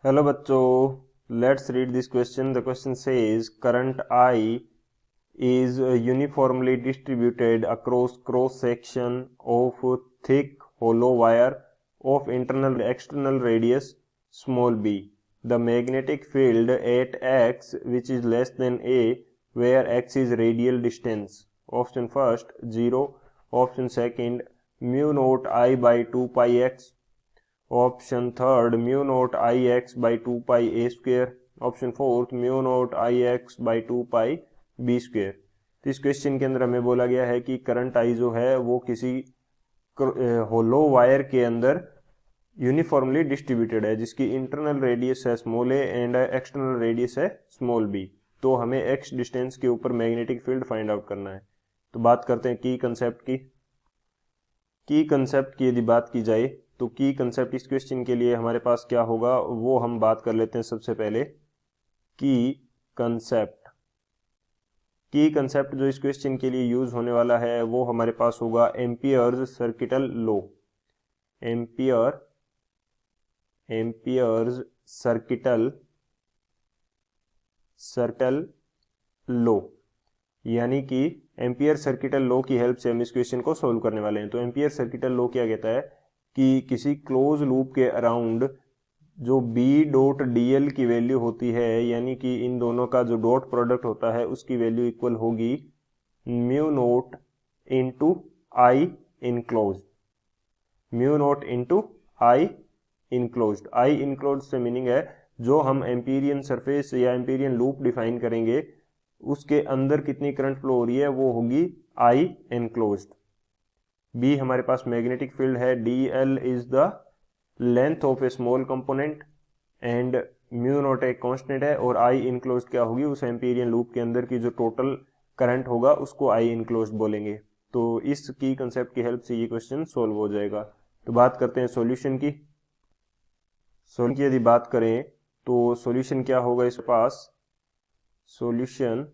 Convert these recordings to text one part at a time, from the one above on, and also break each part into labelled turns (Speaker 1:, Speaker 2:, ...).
Speaker 1: Hello बच्चों, let's read this question. The question says current I is uniformly distributed across cross section of thick hollow wire of internal external radius small b. The magnetic field at x which is less than a where x is radial distance. Option first 0, option second mu naught I by 2 pi x, option third mu naught I x by two pi A square, option fourth mu naught I x by two pi B square. तो इस question के अंदर हमें बोला गया है कि current I जो है वो किसी होलो वायर के अंदर यूनिफॉर्मली डिस्ट्रीब्यूटेड है जिसकी इंटरनल रेडियस है small A and external radius है स्मॉल बी. तो हमें एक्स डिस्टेंस के ऊपर मैग्नेटिक फील्ड फाइंड आउट करना है. तो बात करते हैं की कंसेप्ट की यदि बात की जाए तो की कंसेप्ट इस क्वेश्चन के लिए हमारे पास क्या होगा वो हम बात कर लेते हैं. सबसे पहले की कंसेप्ट जो इस क्वेश्चन के लिए यूज होने वाला है वो हमारे पास होगा एम्पियर्स सर्किटल लॉ यानी कि एम्पियर सर्किटल लॉ की हेल्प से हम इस क्वेश्चन को सोल्व करने वाले हैं. तो एम्पियर सर्किटल लॉ क्या कहता है कि किसी क्लोज लूप के अराउंड जो B डॉट DL की वैल्यू होती है यानी कि इन दोनों का जो डॉट प्रोडक्ट होता है उसकी वैल्यू इक्वल होगी म्यू नोट इंटू आई इनक्लोज्ड. म्यू नोट इंटू आई इनक्लोज्ड. आई इनक्लोज्ड से मीनिंग है जो हम एम्पीरियन सरफेस या एम्पीरियन लूप डिफाइन करेंगे उसके अंदर कितनी करंट फ्लो हो रही है वो होगी आई इनक्लोज्ड. बी हमारे पास मैग्नेटिक फील्ड है, DL is the length of A small component and mu naught एक कांस्टेंट है और आई इनक्लोज्ड क्या होगी उस एम्पीरियन लूप के अंदर की जो टोटल करंट होगा उसको आई इनक्लोज्ड बोलेंगे. तो इस की कंसेप्ट की हेल्प से ये क्वेश्चन सोल्व हो जाएगा. तो बात करते हैं सॉल्यूशन की. यदि बात करें तो सॉल्यूशन क्या होगा इसके पास. सॉल्यूशन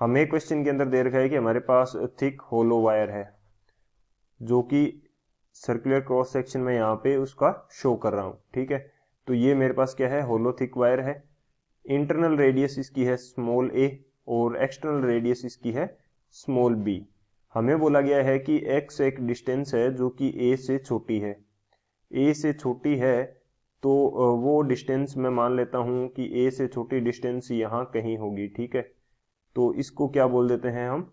Speaker 1: हमें क्वेश्चन के अंदर दे रखा है कि हमारे पास थिक होलो वायर है जो कि सर्कुलर क्रॉस सेक्शन में यहाँ पे उसका शो कर रहा हूं. ठीक है, तो ये मेरे पास क्या है होलो थिक वायर है. इंटरनल रेडियस इसकी है स्मॉल a और एक्सटर्नल रेडियस इसकी है स्मॉल b. हमें बोला गया है कि x एक डिस्टेंस है जो कि a से छोटी है. a से छोटी है तो वो डिस्टेंस मैं मान लेता हूं कि a से छोटी डिस्टेंस यहाँ कहीं होगी. ठीक है, तो इसको क्या बोल देते हैं हम,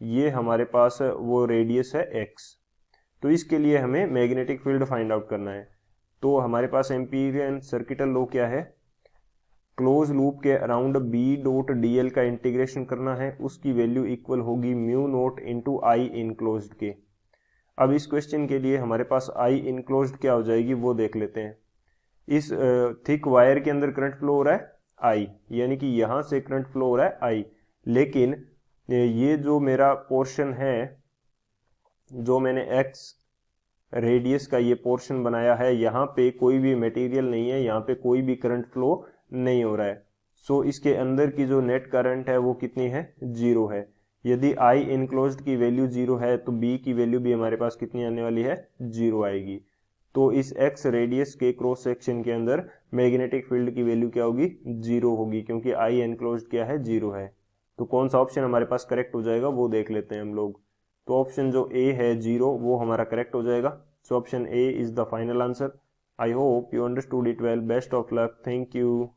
Speaker 1: ये हमारे पास वो रेडियस है x. तो इसके लिए हमें मैग्नेटिक फील्ड फाइंड आउट करना है. तो हमारे पास एम्पीरियन सर्किटल लॉ क्या है, क्लोज लूप के अराउंड B डॉट DL का इंटीग्रेशन करना है, उसकी वैल्यू इक्वल होगी म्यू नोट इंटू आई इनक्लोज्ड के. अब इस क्वेश्चन के लिए हमारे पास आई इनक्लोज्ड क्या हो जाएगी वो देख लेते हैं. इस थिक वायर के अंदर करंट फ्लो हो रहा है आई यानी कि यहां से करंट फ्लो हो रहा है आई, लेकिन ये जो मेरा पोर्शन है जो मैंने x रेडियस का ये पोर्शन बनाया है यहाँ पे कोई भी मटेरियल नहीं है, यहाँ पे कोई भी करंट फ्लो नहीं हो रहा है. सो इसके अंदर की जो नेट करंट है वो कितनी है, जीरो है. यदि आई इनक्लोज्ड की वैल्यू जीरो है तो b की वैल्यू भी हमारे पास कितनी आने वाली है, जीरो आएगी. तो इस x रेडियस के क्रॉस सेक्शन के अंदर मैग्नेटिक फील्ड की वैल्यू क्या होगी, जीरो होगी क्योंकि आई इनक्लोज्ड क्या है, जीरो है. तो कौन सा ऑप्शन हमारे पास करेक्ट हो जाएगा वो देख लेते हैं हम लोग. तो ऑप्शन जो ए है जीरो वो हमारा करेक्ट हो जाएगा. So option A is the final answer. I hope you understood it well. Best of luck. Thank you.